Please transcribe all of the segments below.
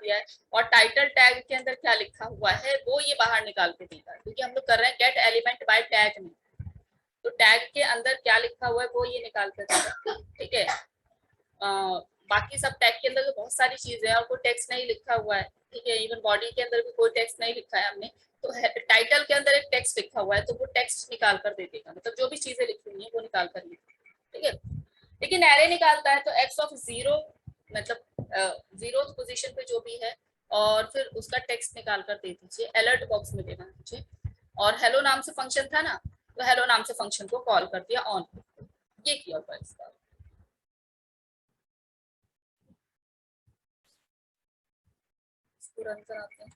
दिया है, और टाइटल टैग के अंदर क्या लिखा हुआ है वो ये बाहर निकाल के देगा, क्योंकि हम लोग कर रहे हैं गेट एलिमेंट बाय टैग में, तो टैग के अंदर क्या लिखा हुआ है वो ये निकाल कर देगा। ठीक है, बाकी सब टैग के अंदर तो बहुत सारी चीजें हैं और कोई टेक्स्ट नहीं लिखा हुआ है। ठीक है, इवन बॉडी के अंदर भी कोई टेक्स्ट नहीं लिखा है हमने, तो टाइटल के अंदर एक टेक्स्ट लिखा हुआ है, तो वो टेक्स्ट निकाल कर दे देगा, मतलब जो भी चीजें लिखी हुई है वो निकाल कर लिखेगा। ठीक है, लेकिन एरे निकालता है तो एक्स ऑफ जीरो, मतलब जीरो पोजीशन पे जो भी है, और फिर उसका टेक्स्ट निकाल कर दे दीजिए, अलर्ट बॉक्स में देना मुझे। और हेलो नाम से फंक्शन था ना, तो हेलो नाम से फंक्शन को कॉल कर दिया ऑन, ये किया हुआ इसका। रन कराते हैं।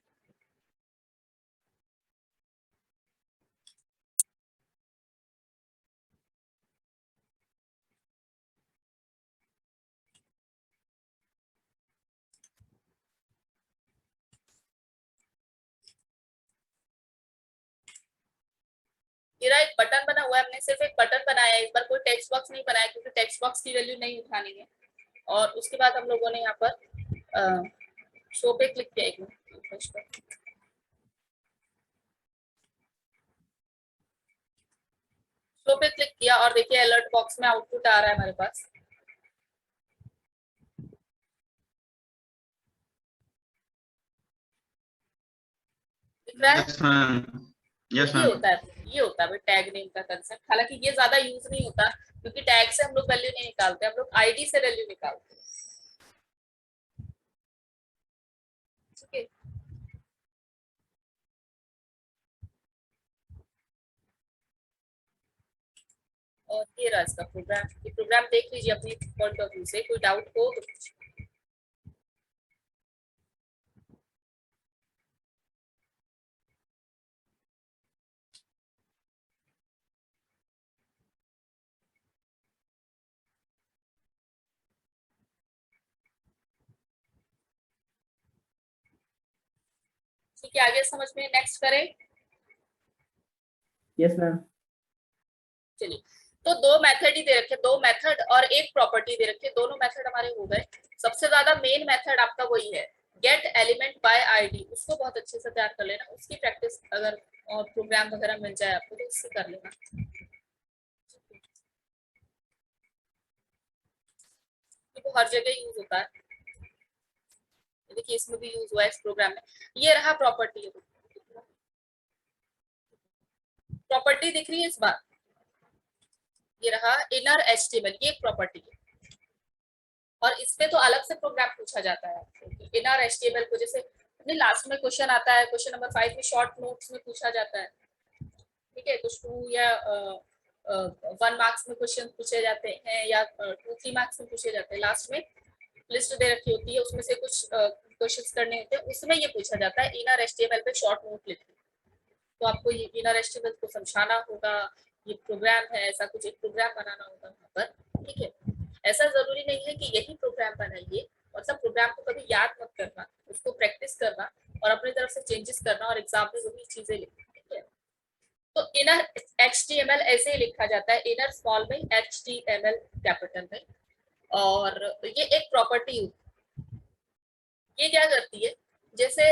मेरा एक बटन बना हुआ है, हमने सिर्फ एक बटन बनाया है, इस बार कोई टेक्स्ट बॉक्स नहीं बनाया, क्योंकि टेक्स्ट बॉक्स की वैल्यू नहीं उठानी है। और उसके बाद हम लोगों ने यहाँ पर शो पे क्लिक किया, एक मिनट, शो पे क्लिक किया और देखिए अलर्ट बॉक्स में आउटपुट आ रहा है हमारे पास। दिख रहा है? यस ये मैम। होता है, ये होता है टैग नेम का कंसेप्ट। हालांकि ये ज्यादा यूज नहीं होता, क्योंकि टैग से हम लोग वैल्यू नहीं निकालते, हम लोग आईडी से वैल्यू निकालते हैं। ठीक है, और ये रहा इसका प्रोग्राम। ये प्रोग्राम देख लीजिए अपने पॉइंट ऑफ व्यू से, कोई डाउट हो तो ठीक है, आगे समझ में, नेक्स्ट करें। Yes ma'am. चलिए, तो दो मेथड ही दे रखे, दो मेथड और एक प्रॉपर्टी दे रखे, दोनों मेथड हमारे हो गए। सबसे ज्यादा मेन मेथड आपका वही है, गेट एलिमेंट बाय आईडी, उसको बहुत अच्छे से तैयार कर लेना, उसकी प्रैक्टिस अगर और प्रोग्राम वगैरह मिल जाए आपको तो उससे कर लेना। वो हर जगह यूज होता है, देखिए इसमें भी यूज हुआ है इस प्रोग्राम में। ये रहा प्रॉपर्टी, प्रॉपर्टी दिख रही है इस बार, ये रहा इनर एचटीएमएल, ये प्रॉपर्टी है। और इस पे तो अलग से प्रोग्राम पूछा जाता है आपको, इनर एचटीएमएल को जैसे अपने लास्ट में क्वेश्चन आता है, क्वेश्चन नंबर 5 में शॉर्ट नोट्स में पूछा जाता है। ठीक है, कुछ 2 या 1 मार्क्स में क्वेश्चन पूछे जाते हैं, या 2-3 मार्क्स में पूछे जाते हैं। लास्ट में लिस्ट दे रखी होती है, उसमें से कुछ क्वेश्चंस करने होते हैं, उसमें ये पूछा जाता है इनर एचटीएमएल पे शॉर्ट नोट लिखिए। तो आपको ये इनर एचटीएमएल को समझाना होगा, ये प्रोग्राम है, ऐसा कुछ एक प्रोग्राम बनाना होगा वहाँ पर। ठीक है, ऐसा जरूरी नहीं है कि यही प्रोग्राम बनाइए, मतलब प्रोग्राम को कभी याद मत करना, उसको प्रैक्टिस करना और अपनी तरफ से चेंजेस करना, और एग्जाम में वही चीजें लिखना। ठीक है, तो इनर एचटीएमएल ऐसे ही लिखा जाता है, इनर स्मॉल में, एचटीएमएल कैपिटल में। और ये एक प्रॉपर्टी, ये क्या करती है, जैसे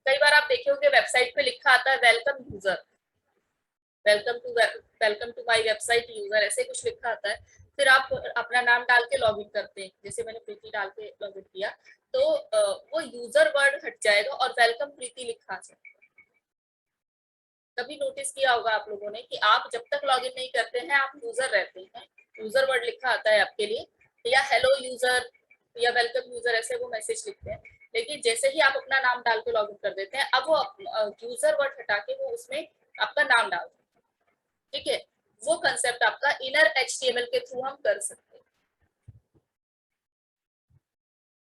कई बार आप देखे होंगे वेबसाइट पे लिखा आता है welcome user, welcome to my website user, ऐसे कुछ लिखा आता है। फिर आप अपना नाम डाल के लॉगिन करते हैं, जैसे मैंने प्रीति डाल के लॉगिन किया, तो वो यूजर वर्ड हट जाएगा और वेलकम प्रीति लिखा जाएगा। कभी नोटिस किया होगा आप लोगों ने कि आप जब तक लॉगिन नहीं करते हैं आप यूजर रहते हैं, यूजर वर्ड लिखा आता है आपके लिए, या हेलो यूजर या वेलकम यूजर, ऐसे वो मैसेज लिखते हैं। लेकिन जैसे ही आप अपना नाम डाल के लॉगिन कर देते हैं, अब वो यूजर वर्ड हटा के वो उसमें आपका नाम डाल देते हैं। ठीक है, वो कंसेप्ट आपका इनर एचटीएमएल के थ्रू हम कर सकते हैं।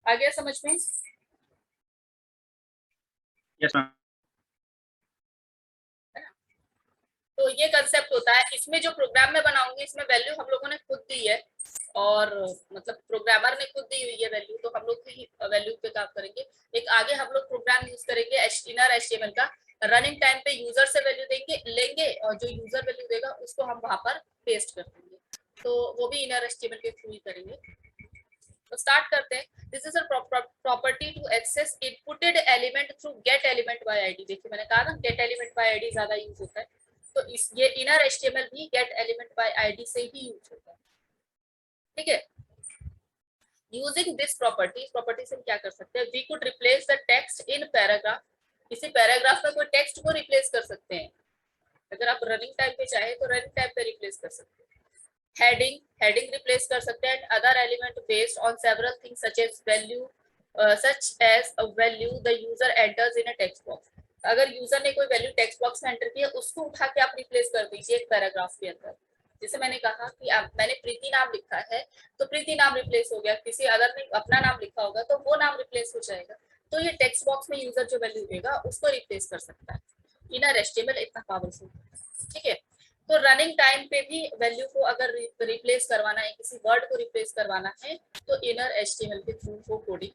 आ गया समझ में? Yes ma'am. तो ये कंसेप्ट होता है। इसमें जो प्रोग्राम में बनाऊंगी, इसमें वैल्यू हम लोगों ने खुद दी है, और मतलब प्रोग्रामर ने खुद दी हुई है वैल्यू, तो हम लोग ही वैल्यू पे काम करेंगे। एक आगे हम लोग प्रोग्राम यूज करेंगे इनर एचटीएमएल का, रनिंग टाइम पे यूजर से वैल्यू लेंगे और जो यूजर वैल्यू देगा उसको हम वहां पर पेस्ट कर देंगे, तो वो भी इनर एचटीएमएल के थ्रू ही करेंगे। तो स्टार्ट करते हैं। This is a property to access inputed element through get element by ID. देखिए मैंने कहा ना गेट एलिमेंट बाय आईडी ज्यादा यूज होता है, तो इस ये इनर एचटीएमएल भी गेट एलिमेंट बाय आईडी से ही यूज होता है। ठीक है, यूजिंग दिस प्रॉपर्टी से हम क्या कर सकते हैं, we could replace the text in paragraph. किसी पैराग्राफ में कोई टेक्स्ट को रिप्लेस कर सकते हैं, अगर आप रनिंग टाइम पे चाहे तो रनिंग टाइम पे रिप्लेस कर सकते हैं। हेडिंग रिप्लेस कर सकते हैं, other element based on several things such as value, such as a value the user enters in a text box. अगर यूजर ने कोई वैल्यू टेक्स्ट बॉक्स में एंटर किया, उसको उठा के आप रिप्लेस कर दीजिए एक पैराग्राफ के अंदर। जैसे मैंने कहा कि मैंने प्रीति नाम लिखा है तो प्रीति नाम रिप्लेस हो गया, किसी अदर ने अपना नाम लिखा होगा तो वो नाम रिप्लेस हो जाएगा। तो ये टेक्स्ट बॉक्स में यूजर जो वैल्यू देगा उसको रिप्लेस कर सकता है। इनर एचटीएमएल इतना पावरफुल है। ठीक है, तो रनिंग टाइम पे भी वैल्यू को अगर रिप्लेस करवाना है, किसी वर्ड को रिप्लेस करवाना है, तो इनर एचटीएमएल के थ्रू वो कोडिंग।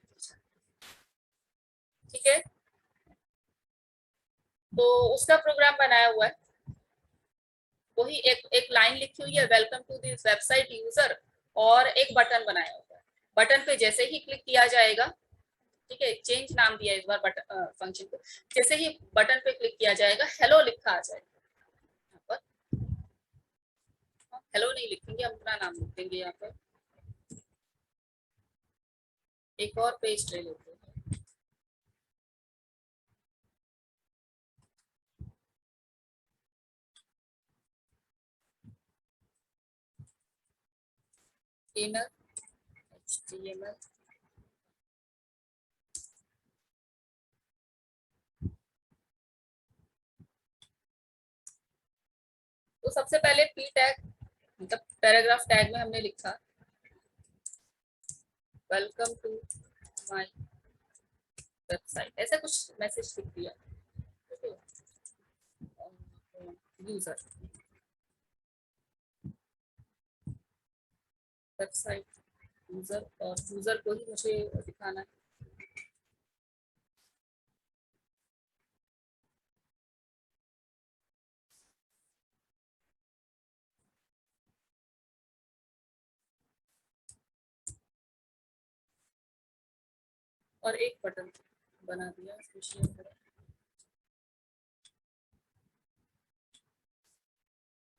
ठीक है, तो उसका प्रोग्राम बनाया हुआ है, वही एक लाइन लिखी हुई है, welcome to this website user, और एक बटन बनाया हुआ है। बटन पे जैसे ही क्लिक किया जाएगा, ठीक है, चेंज नाम दिया इस बार बटन फंक्शन को, जैसे ही बटन पे क्लिक किया जाएगा हेलो लिखा आ जाएगा। यहाँ पर हेलो नहीं लिखेंगे, हम अपना नाम लिख देंगे। यहाँ पर एक और पेज ले लेते हैं, इनर एचटीएमएल तो सबसे पहले पी टैग मतलब पैराग्राफ टैग में हमने लिखा वेलकम टू माय वेबसाइट, ऐसा कुछ मैसेज लिख दिया। यूजर वेबसाइट यूजर, और यूजर को ही मुझे दिखाना है। और एक बटन बना दिया,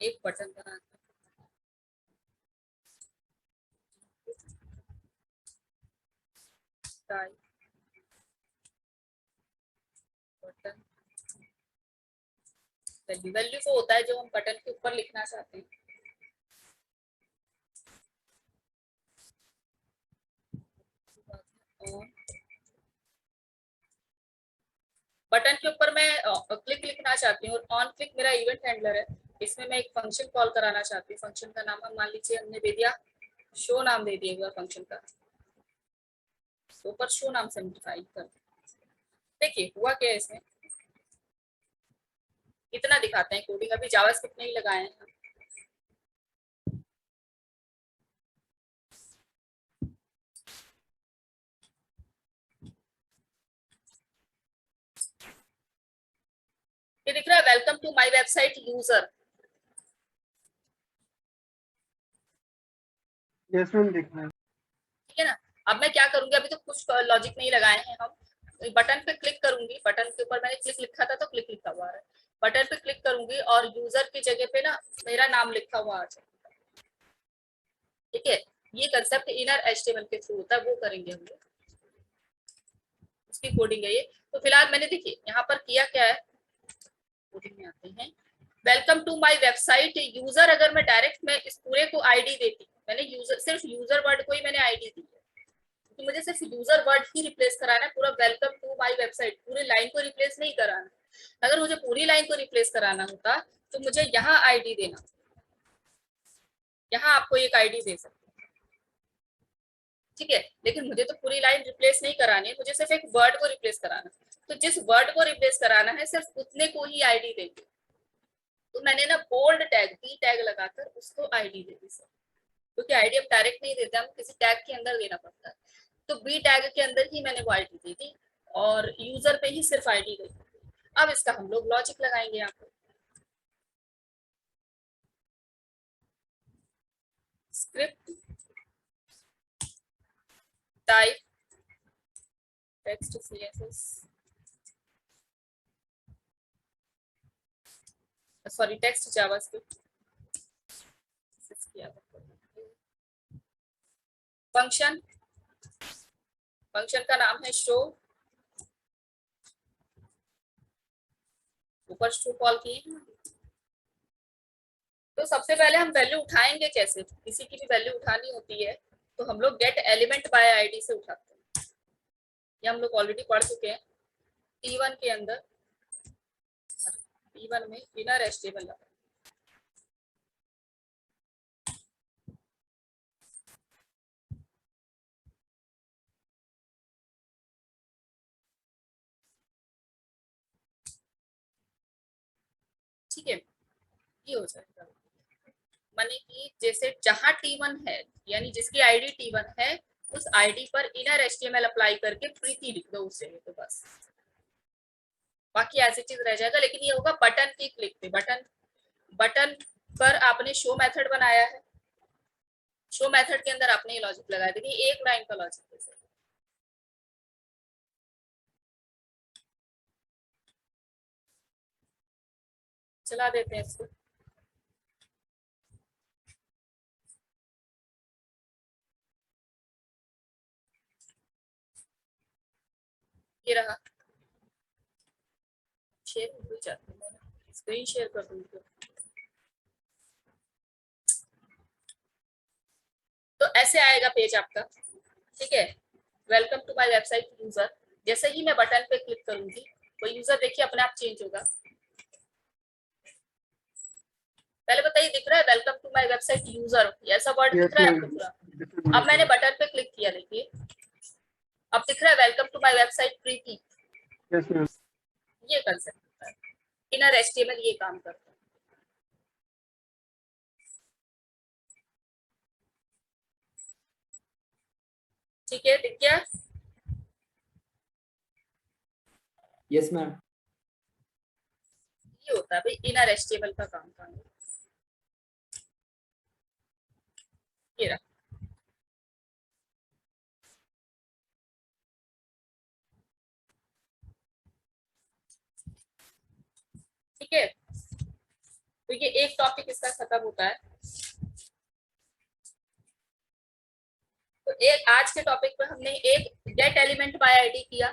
एक बटन बना दिया, टाइप बटन वैल्यू। वैल्यू वो होता है जो हम बटन के ऊपर लिखना चाहते हैं। बटन के ऊपर मैं क्लिक लिखना चाहती हूँ, और ऑन क्लिक मेरा इवेंट हैंडलर है, इसमें मैं एक फंक्शन कॉल कराना चाहती हूँ। फंक्शन का नाम हम मान लीजिए हमने दे दिया शो, नाम दे दिएगा फंक्शन का, ऊपर शो नाम से डिफाइन कर। देखिए हुआ क्या है इसमें, इतना दिखाते हैं कोडिंग, अभी जावास्क्रिप्ट नहीं लगाए हैं। ये दिख रहा है welcome to my website user. Yes ma'am दिख रहा है। ठीक है ना, अब मैं क्या करूंगी, अभी तो कुछ लॉजिक नहीं लगाए हैं हम, बटन पे क्लिक करूंगी, बटन के ऊपर मैंने क्लिक लिखा था तो क्लिक लिखा हुआ है, बटन पे क्लिक करूंगी और यूजर की जगह पे ना मेरा नाम लिखा हुआ आ जाएगा। ठीक है, ये कंसेप्ट इनर एचटीएमएल के थ्रू होता है, वो करेंगे हम लोग, उसकी कोडिंग है ये। तो फिलहाल मैंने देखिए यहाँ पर किया क्या है, कोडिंग में आते हैं, welcome to my website user, अगर मैं डायरेक्ट मैं इस पूरे को आईडी देती, मैंने यूजर सिर्फ यूजर वर्ड को ही मैंने आईडी दी है, क्योंकि मुझे सिर्फ यूजर वर्ड ही रिप्लेस कराना है, पूरा वेलकम टू माय वेबसाइट पूरी लाइन को रिप्लेस नहीं कराना। अगर मुझे पूरी लाइन को रिप्लेस कराना होता तो मुझे यहाँ आईडी देना, यहाँ आपको एक आईडी दे सकते, ठीक है, लेकिन मुझे तो पूरी लाइन रिप्लेस नहीं करानी है, मुझे सिर्फ एक वर्ड को रिप्लेस कराना है। तो जिस वर्ड को रिप्लेस कराना है सिर्फ उतने को ही आईडी देंगे। तो मैंने ना बोल्ड टैग बी टैग लगाकर उसको आईडी दे दी सर, क्योंकि आईडी हम डायरेक्ट नहीं देते, हम किसी टैग के अंदर देना पड़ता है। तो बी टैग के अंदर ही मैंने वो आईडी दी थी, और यूजर पे ही सिर्फ आईडी गई। अब इसका हम लोग लॉजिक लगाएंगे यहाँ पे, script type text CSS, sorry text JavaScript. Function, function का नाम है शो, ऊपर शो कॉल किए हैं। तो सबसे पहले हम वैल्यू उठाएंगे कैसे, किसी की भी वैल्यू उठानी होती है तो हम लोग गेट एलिमेंट बाय आईडी से उठाते हैं। ये हम लोग ऑलरेडी पढ़ चुके हैं T1 के अंदर। T1 में इनर एचटीएमएल लगा, ठीक है, ये हो जाएगा। माने कि जैसे जहां T1 है, यानी जिसकी आईडी T1 है, उस आईडी पर इनर एचटीएमएल अप्लाई करके प्रीति लिख दो उसे, तो बस बाकी ऐसी चीज रह जाएगा। लेकिन ये होगा बटन की क्लिक पे। बटन, बटन पर आपने शो मेथड बनाया है, शो मेथड के अंदर आपने ये लॉजिक लगाया। देखिए एक लाइन का लॉजिक है, चला देते हैं इसको। ये रहा, शेयर हो जाती है, स्क्रीन शेयर कर दूंगी। तो ऐसे आएगा पेज आपका, ठीक है। Welcome to my website user. जैसे ही मैं बटन पे क्लिक करूंगी वो यूजर देखिए अपने आप चेंज होगा। पहले बताइए दिख रहा है welcome to my website user, ऐसा वर्ड दिख रहा है आपको पूरा। अब मैंने बटन पे क्लिक किया, देखिए अब दिख रहा है वेलकम टू माय वेबसाइट प्रीति। ये कंसेप्ट होता है, इनर एचटीएमएल ये काम करता है। ठीक है, दिख गया? Yes ma'am. ये होता है भाई इनर एचटीएमएल का काम करना। ये रहा, ठीक है। तो ये एक टॉपिक इसका खत्म होता है। तो एक आज के टॉपिक पर हमने एक गेट एलिमेंट बाय आईडी किया।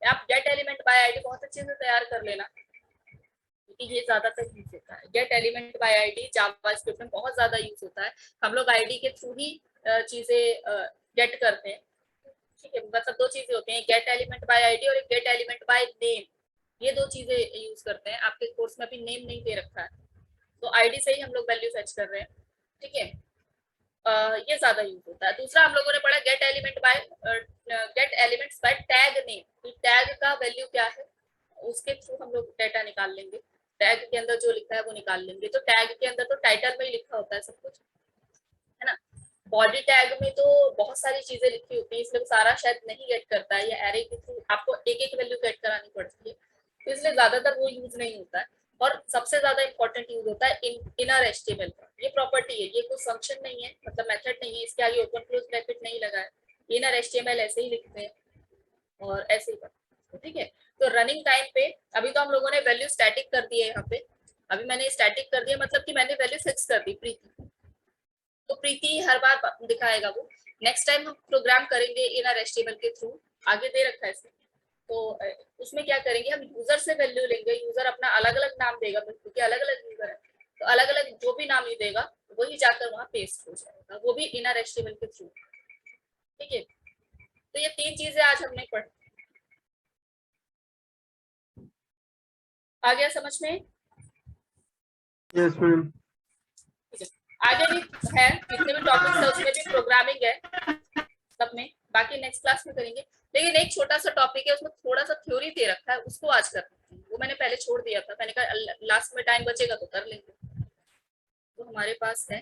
आप गेट एलिमेंट बाय आईडी बहुत अच्छे से तैयार कर लेना, क्योंकि ये ज्यादातर यूज होता है। Gate element by ID JavaScript में बहुत ज्यादा यूज होता है। हम लोग आईडी के थ्रू ही चीजें गेट करते हैं, ठीक है। मतलब दो चीजें होती हैं, गेट एलिमेंट बाय आईडी और एक गेट एलिमेंट बाय नेम। ये दो चीजें यूज करते हैं। आपके कोर्स में अभी नेम नहीं दे रखा है, तो आईडी से ही हम लोग वैल्यू फेच कर रहे हैं, ठीक है। ये ज्यादा यूज होता है। दूसरा हम लोगों ने पढ़ा gate element bye gate elements bye tag name. Tag का वैल्यू क्या है, उसके थ्रू हम लोग डेटा निकाल लेंगे। टैग के अंदर जो लिखा है वो निकाल लेंगे। तो टैग के अंदर तो टाइटल में ही लिखा होता है सब कुछ, है ना। बॉडी टैग में तो बहुत सारी चीजें लिखी होती है, इसलिए सारा शायद नहीं गेट करता है। या एरे के थ्रू आपको एक एक वैल्यू गेट करानी पड़ती है, तो इसलिए ज्यादातर वो यूज नहीं होता है। और सबसे ज्यादा इंपॉर्टेंट यूज होता है इनर एचटीएमएल का। ये प्रॉपर्टी है, ये कोई फंक्शन नहीं है, मतलब मेथड नहीं है, इसके आगे ओपन क्लोज ब्रैकेट नहीं लगा है। इनर एचटीएमएल ऐसे ही लिखते हैं और ऐसे ही करते हैं, ठीक है। तो रनिंग टाइम पे अभी तो हम लोगों ने वैल्यू स्टैटिक कर दी है यहाँ पे। अभी मैंने स्टैटिक कर दिया, मतलब कि मैंने वैल्यू फिक्स कर दी प्रीति, तो प्रीति हर बार दिखाएगा वो। नेक्स्ट टाइम हम प्रोग्राम करेंगे इनर एचटीएमएल के थ्रू, आगे दे रखा है इसमें। तो उसमें क्या करेंगे, हम यूजर से वैल्यू लेंगे। यूजर अपना अलग अलग नाम देगा, क्योंकि अलग अलग यूजर है, तो अलग अलग जो भी नाम ही देगा वही जाकर वहां पेस्ट हो जाएगा, वो भी इनर एचटीएमएल के थ्रू, ठीक है। तो ये तीन चीजें आज हमने पढ़ी। आ गया समझ में? Yes ma'am. आगे भी है, जितने भी टॉपिक्स है उसमें भी प्रोग्रामिंग है सब में, बाकी नेक्स्ट क्लास में करेंगे। लेकिन एक छोटा सा टॉपिक है, उसमें थोड़ा सा थ्योरी दे रखा है, उसको आज करते हैं। वो मैंने पहले छोड़ दिया था, मैंने कहा लास्ट में टाइम बचेगा तो कर लेंगे। तो हमारे पास है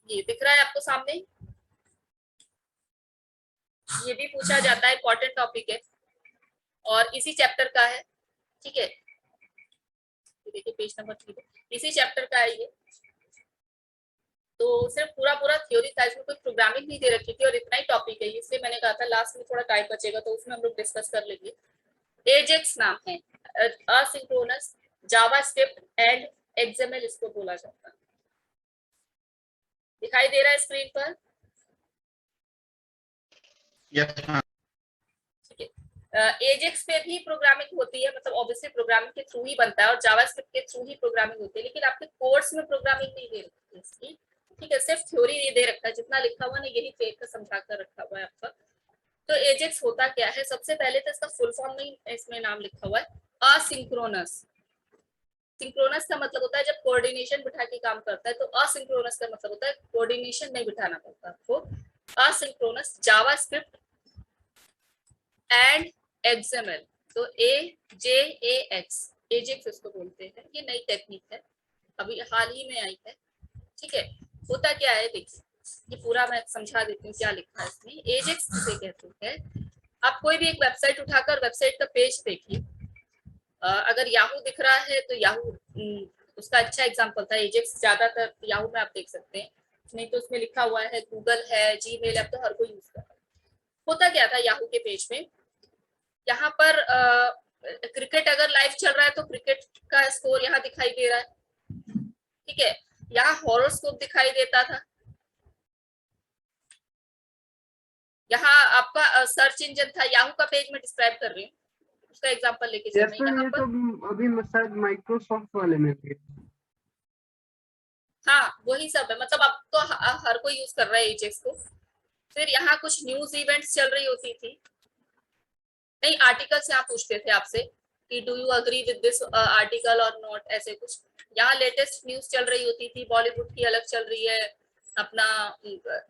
ये दिख रहा है आपको सामने, ये भी पूछा जाता है, इंपॉर्टेंट टॉपिक है और इसी चैप्टर का है, ठीक है। देखिए पेज नंबर 3 इसी चैप्टर का है ये। तो सिर्फ पूरा पूरा थ्योरी था, इसमें कोई प्रोग्रामिंग नहीं दे रखी थी और इतना ही टॉपिक है, इसलिए मैंने कहा था लास्ट में थोड़ा टाइम बचेगा तो उसमें हम लोग डिस्कस कर लेंगे। एजेक्स नाम है, असिंक्रोनस जावास्क्रिप्ट एंड एक्सएमएल इसको बोला जाता है। दिखाई दे रहा है स्क्रीन पर? Yes ma'am. ठीक है, एजेक्स पे भी प्रोग्रामिंग होती है, मतलब ऑब्वियसली प्रोग्रामिंग के थ्रू ही बनता है और जावास्क्रिप्ट के थ्रू ही प्रोग्रामिंग होती है, लेकिन आपके कोर्स में प्रोग्रामिंग नहीं दे रखी है इसकी। ठीक है, सिर्फ थ्योरी ये दे रखा है, जितना लिखा हुआ ना यही पेज पर समझा कर रखा हुआ है आपका। तो एजेक्स होता क्या है, सबसे पहले तो इसका फुल फॉर्म नहीं इसमें नाम लिखा हुआ है, असिंक्रोनस। सिंक्रोनस का मतलब होता है जब कोऑर्डिनेशन बिठा के काम करता है, तो असिंक्रोनस का मतलब होता है कोऑर्डिनेशन नहीं बिठाना पड़ता आपको। असिंक्रोनस जावास्क्रिप्ट एंड एक्सएमएल, तो AJAX एजेक्स इसको बोलते हैं। ये नई टेक्निक है, अभी हाल ही में आई है। ठीक है, होता क्या है देखिए, ये पूरा मैं समझा देती हूँ क्या लिखा है इसमें। एजेक्स किसे कहते हैं, आप कोई भी एक वेबसाइट उठाकर वेबसाइट का पेज देखिए, अगर याहू दिख रहा है तो याहू उसका अच्छा एग्जांपल था। एजेक्स ज्यादातर याहू में आप देख सकते हैं, नहीं तो उसमें लिखा हुआ है, गूगल है, जीमेल, अब तो हर कोई यूज कर रहा है। होता क्या था याहू के पेज में, यहाँ पर क्रिकेट अगर लाइव चल रहा है तो क्रिकेट का स्कोर यहाँ दिखाई दे रहा है। ठीक है, यहाँ हॉरोस्कोप दिखाई देता था, यहाँ आपका सर्च इंजन था, याहू का पेज में डिस्क्राइब कर रही हूँ, उसका एग्जांपल लेके चल रही हूँ। ये तो अभी शायद माइक्रोसॉफ्ट वाले में भी। हाँ वही सब है, मतलब अब तो हर कोई यूज कर रहा है एजेक्स को। फिर यहाँ कुछ न्यूज इवेंट्स चल रही होती थी, नहीं आर्टिकल्स यहाँ पूछते थे आपसे कि do you agree with this article और नॉट, ऐसे कुछ। यहाँ लेटेस्ट न्यूज चल रही होती थी, बॉलीवुड की अलग चल रही है, अपना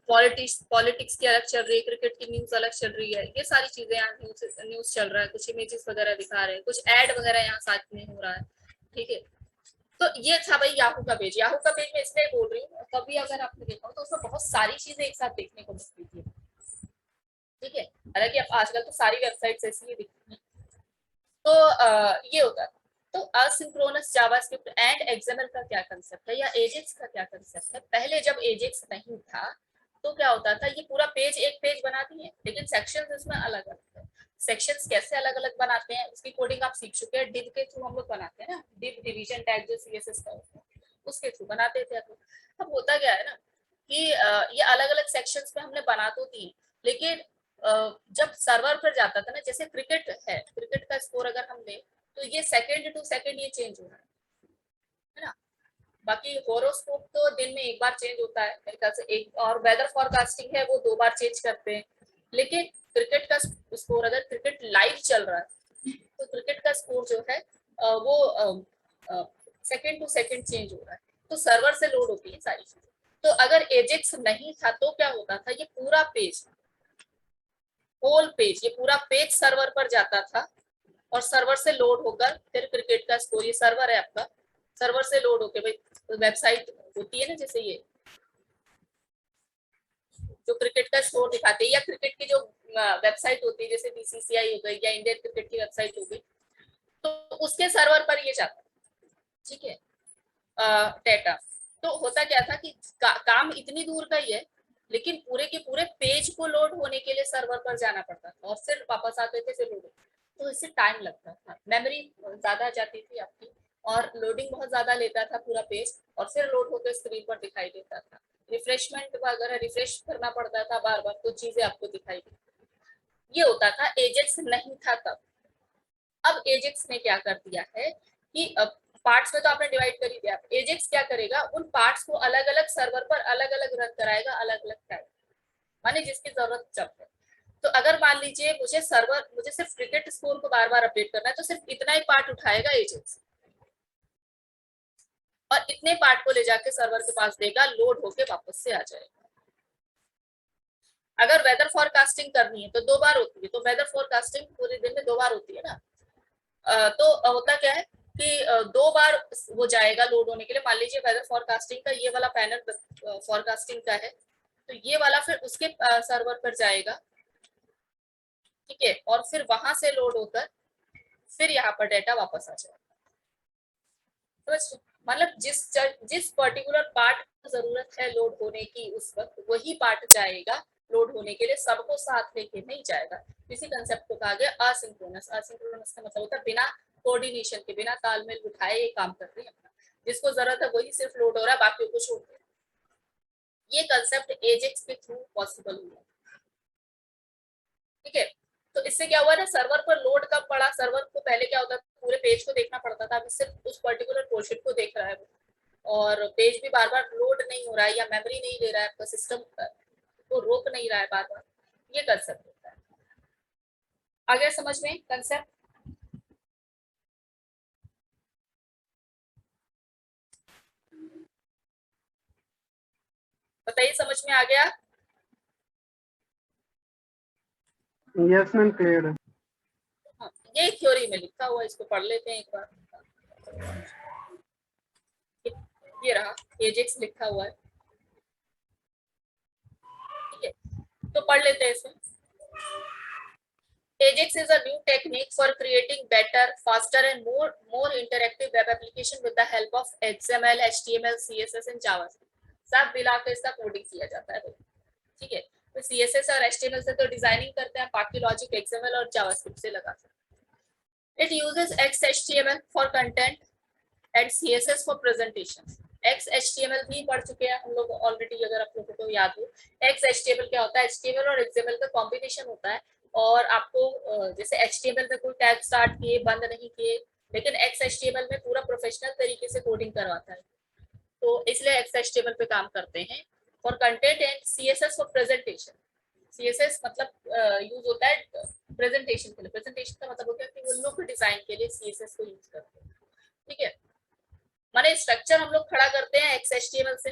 पॉलिटिक्स की अलग चल रही है, क्रिकेट की न्यूज अलग चल रही है, ये सारी चीजें यहाँ न्यूज चल रहा है, कुछ इमेजेस वगैरह दिखा रहे हैं, कुछ एड वगैरह यहाँ साथ में हो रहा है। ठीक है, तो ये था भाई याहू का पेज। याहू का पेज मैं इसलिए बोल रही हूँ, कभी अगर आपने देखा हो तो उसमें बहुत सारी चीजें एक साथ देखने को मिलती थी। ठीक है, हालांकि अब आजकल तो सारी वेबसाइट्स ऐसी ही दिखती हैं। तो ये होता है। तो असिंक्रोनस जावास्क्रिप्ट एंड एक्सएमएल का क्या कांसेप्ट है, या एजेक्स का क्या कांसेप्ट है। पहले जब एजेक्स नहीं था तो क्या होता था, ये पूरा पेज एक पेज बनाती है, लेकिन सेक्शंस इसमें अलग अलग है। सेक्शंस कैसे अलग अलग बनाते हैं उसकी कोडिंग आप सीख चुके हैं, डिव के थ्रू हम लोग बनाते हैं ना, डिव डिवीजन टैग जो सीएसएस का होता है उसके थ्रू बनाते थे। अब होता क्या है ना कि ये अलग अलग सेक्शंस में हमने बना तो दी, लेकिन जब सर्वर पर जाता था ना, जैसे क्रिकेट है, क्रिकेट का स्कोर अगर हम लें तो ये सेकंड टू सेकंड ये चेंज हो रहा है ना। बाकी होरोस्कोप तो दिन में एक बार चेंज होता है मेरे ख्याल से, एक और वेदर फॉरकास्टिंग है वो 2 बार चेंज करते हैं। लेकिन क्रिकेट का स्कोर, अगर क्रिकेट लाइव चल रहा है तो क्रिकेट का स्कोर जो है वो सेकंड टू सेकंड चेंज हो रहा है, तो सर्वर से लोड होती है सारी चीजें। तो अगर एजेक्स नहीं था तो क्या होता था, ये पूरा पेज, होल पेज, ये पूरा पेज सर्वर पर जाता था और सर्वर से लोड होकर फिर क्रिकेट का स्कोर, ये सर्वर है आपका, सर्वर से लोड होकर भाई वेबसाइट होती है ना, जैसे ये जो क्रिकेट का स्कोर दिखाते हैं, या क्रिकेट की जो वेबसाइट होती है जैसे बीसीसीआई हो गई या इंडियन क्रिकेट की वेबसाइट हो गई, तो उसके सर्वर पर ये जाता है। ठीक है, डेटा। तो होता क्या था कि काम इतनी दूर का ही है, लेकिन पूरे के पूरे पेज को लोड होने के लिए सर्वर पर जाना पड़ता था और फिर वापस आते थे फिर लोड, तो इससे टाइम लगता था, मेमोरी ज्यादा जाती थी आपकी और लोडिंग बहुत ज्यादा लेता था पूरा पेज, और फिर लोड होकर स्क्रीन पर दिखाई देता था। रिफ्रेशमेंट वगैरह रिफ्रेश करना पड़ता था बार बार, कुछ चीजें आपको दिखाई दी। ये होता था, एजेक्स नहीं था तब। अब एजेक्स ने क्या कर दिया है कि पार्ट्स में तो आपने डिवाइड कर ही दिया, एजेक्स क्या करेगा, उन पार्ट्स को अलग अलग सर्वर पर अलग अलग रन कराएगा अलग अलग टाइम, माने जिसकी जरूरत जब है। तो अगर मान लीजिए मुझे सिर्फ क्रिकेट स्कोर को बार बार अपडेट करना है, तो सिर्फ इतना ही पार्ट उठाएगा एजेक्स और इतने पार्ट को ले जाके सर्वर के पास देगा, लोड होके वापस से आ जाएगा। अगर वेदर फॉरकास्टिंग करनी है तो 2 बार होती है, तो वेदर फॉरकास्टिंग पूरे दिन में 2 बार होती है ना, तो होता क्या है कि 2 बार वो जाएगा लोड होने के लिए। मान लीजिए वेदर फॉरकास्टिंग का ये वाला पैनल फॉरकास्टिंग का है, तो ये वाला फिर उसके सर्वर पर जाएगा। ठीक है, और फिर वहां से लोड होकर फिर यहाँ पर डेटा वापस आ जाएगा। समझ, मतलब जिस पर्टिकुलर पार्ट को जरूरत है लोड होने की उस वक्त वही पार्ट जाएगा लोड होने के लिए, सबको साथ लेके नहीं जाएगा। इसी कंसेप्ट को कहा गया असिंक्रोनस। असिंक्रोनस का मतलब होता है बिना कोऑर्डिनेशन के, बिना तालमेल बिठाए ये काम कर रहे हैं अपना, जिसको जरूरत है वही सिर्फ लोड हो रहा है, बाकी को छोड़ दे। ये कंसेप्ट एजेक्स के थ्रू पॉसिबल हुआ, ठीक है। तो इससे क्या हुआ ना, सर्वर पर लोड कम पड़ा। सर्वर को पहले क्या होता था, पूरे पेज को देखना पड़ता था, अभी सिर्फ उस पर्टिकुलर पोर्शन को देख रहा है वो, और पेज भी बार बार लोड नहीं हो रहा है या मेमोरी नहीं ले रहा है, आपका सिस्टम को रोक नहीं रहा है बार बार। ये कंसेप्ट होता है। आ गया समझ में कंसेप्ट? बताइए, समझ में आ गया? यस मैम, क्लियर है। हाँ, ये थ्योरी में लिखा हुआ, इसको पढ़ लेते हैं एक बार। ये रहा, एजेक्स लिखा हुआ है, ठीक है, तो पढ़ लेते हैं इसमें। Ajax is a new technique for creating better, faster, and more interactive web application with the help of XML, HTML, CSS, and JavaScript. सब मिला के इसका कोडिंग किया जाता है, ठीक है। तो CSS और HTML से तो डिजाइनिंग करते हैं, बाकी लॉजिक XML और JavaScript से लगा सकते हैं। It uses XHTML for content and CSS for presentation. XHTML भी पढ़ चुके हैं हम लोग ऑलरेडी, अगर आप लोगों को याद हो। XHTML क्या होता है? HTML और XML का कॉम्बिनेशन होता है, और आपको जैसे HTML में कोई टैग स्टार्ट किए बंद नहीं किए, लेकिन XHTML में पूरा प्रोफेशनल तरीके से कोडिंग करवाता है, तो इसलिए XHTML पे काम करते हैं। For content and CSS for presentation. CSS मतलब यूज होता है प्रेजेंटेशन के लिए। प्रेजेंटेशन का मतलब होता है कि वो लुक डिजाइन के लिए CSS को यूज करते हैं, ठीक है। माने स्ट्रक्चर हम लोग खड़ा करते हैं XHTML से,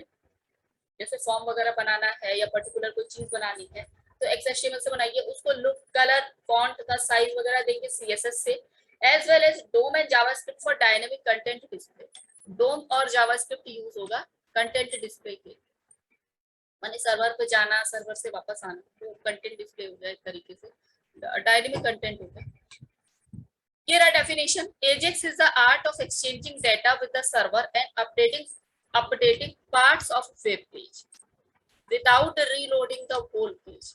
जैसे फॉर्म वगैरह बनाना है या पर्टिकुलर कोई चीज बनानी है तो XHTML से बनाइए, उसको लुक, कलर, फॉन्ट का साइज वगैरह देंगे CSS से। As well as DOM and JavaScript for dynamic content display. DOM और जावास्क्रिप्ट यूज होगा कंटेंट डिस्प्ले के, माने सर्वर पे जाना, सर्वर से वापस आना, तो कंटेंट डिस्प्ले हो जाए एक तरीके से, डायनेमिक कंटेंट होगा। Here a definition: Ajax is the art of exchanging data with the server and updating parts of web page without reloading the whole page.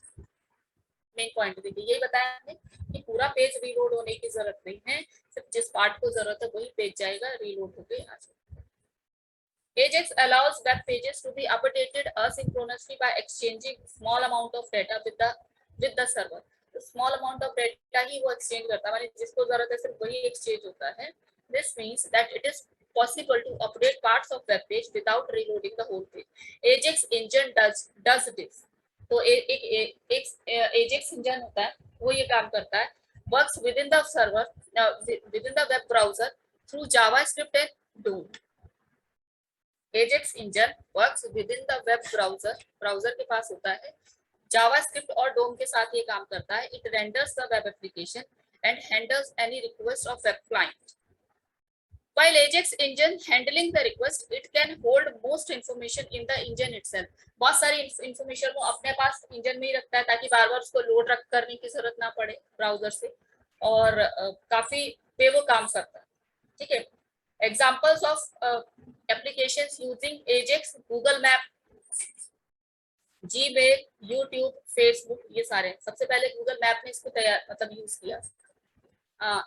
Main point देखिए, यही बताया हमने कि पूरा पेज रीलोड होने की जरूरत नहीं है, सिर्फ जिस पार्ट को जरूरत है वही पेज जाएगा, रीलोड होके आ जाएगा। Ajax allows web pages to be updated asynchronously by exchanging small amount of data with the server. तो स्मॉल अमाउंट ऑफ डेटा ही वो एक्सचेंज करता है, माने जिसको जरूरत है सिर्फ वही एक्सचेंज होता है। This means that it is possible to update parts of web page without reloading the whole page. Ajax engine does this. तो एक Ajax engine होता है, वो ये काम करता है, works within the server, within the web browser through JavaScript and DOM. Ajax engine works within the web browser, browser के पास होता है, जावास्क्रिप्ट और डोम के साथ ये काम करता है। It renders the web application and handles any request of web client. While Ajax engine handling the request, it can hold most information in the engine itself. बहुत सारी इंफॉर्मेशन वो अपने पास इंजन में ही रखता है ताकि बार बार उसको लोड रख करने की जरूरत ना पड़े ब्राउजर से, और काफी पे वो काम करता है, ठीक है। Examples of applications using Ajax: Google map, Gmail, YouTube, Facebook, ये सारे। सबसे पहले गूगल मैप ने इसको तैयार मतलब यूज किया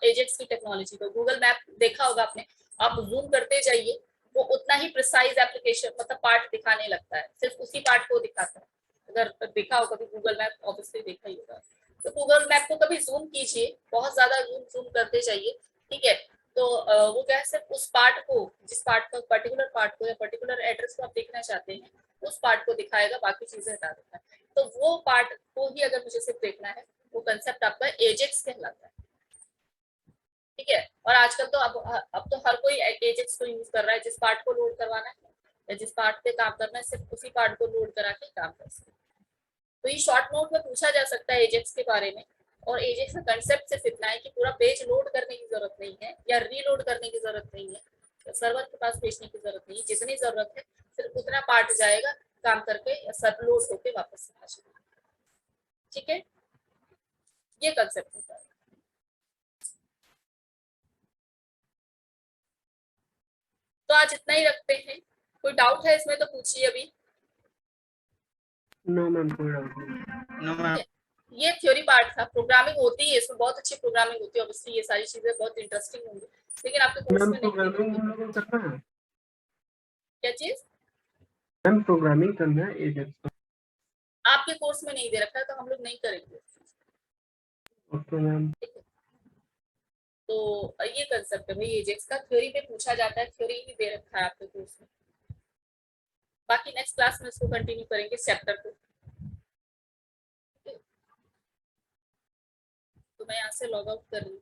एजेक्स की टेक्नोलॉजी को। गूगल मैप देखा होगा आपने, आप जूम करते जाइए वो उतना ही प्रिसाइज एप्लीकेशन मतलब पार्ट दिखाने लगता है, सिर्फ उसी पार्ट को दिखाता है। अगर देखा हो कभी गूगल मैप, ऑब्वियसली देखा ही होगा, तो गूगल मैप को कभी जूम कीजिए, बहुत ज्यादा जूम करते जाइए, ठीक है। तो वो क्या है, सिर्फ उस पार्ट को, जिस पार्ट को, पर्टिकुलर पार्ट को या पर्टिकुलर एड्रेस को आप देखना चाहते हैं उस पार्ट को दिखाएगा, बाकी चीजें हटा देता है। तो वो पार्ट को ही अगर मुझे सिर्फ देखना है, वो कंसेप्ट आपका एजेक्स कहलाता है, ठीक है। और आजकल तो अब तो हर कोई एजेक्स को यूज कर रहा है, जिस पार्ट को लोड करवाना है या जिस पार्ट पे काम करना है सिर्फ उसी पार्ट को लोड करा के काम कर सकते हैं। तो ये शॉर्ट नोट में पूछा जा सकता है एजेक्स के बारे में। और एजेक्स का कंसेप्ट सिर्फ इतना है कि पूरा पेज लोड करने की जरूरत नहीं है या रीलोड करने की जरूरत नहीं है, तो सर्वर के पास भेजने की जरूरत नहीं है, जितनी जरूरत है सिर्फ उतना पार्ट जाएगा, काम करके या सब लोड होके वापस आ जाएगा, ठीक है। ये कंसेप्ट होता है। तो आज इतना ही रखते हैं। कोई डाउट है इसमें तो पूछिए अभी। नो मैम, कोई डाउट नहीं। No ma'am. ये थ्योरी पार्ट था। प्रोग्रामिंग होती है इसमें, बहुत अच्छी प्रोग्रामिंग होती है, ऑब्वियसली ये सारी चीजें बहुत इंटरेस्टिंग होंगी, लेकिन आपके कोर्स मैम में नहीं प्रोग्रामिंग होगी। हम लोगों को करना है। क्या चीज? मैम प्रोग्रामिंग करना है एजेक्स पर। आपके कोर्स में नहीं दे रखा है तो हम लोग नहीं करेंगे। Okay ma'am. तो ये कंसेप्ट है भाई, एजेक्स का थ्योरी पे पूछा जाता है, थ्योरी ही दे रखा है आपके कोर्स में। बाकी नेक्स्ट क्लास में इसको कंटिन्यू करेंगे चैप्टर को। तो मैं यहाँ से लॉग आउट कर रही हूँ।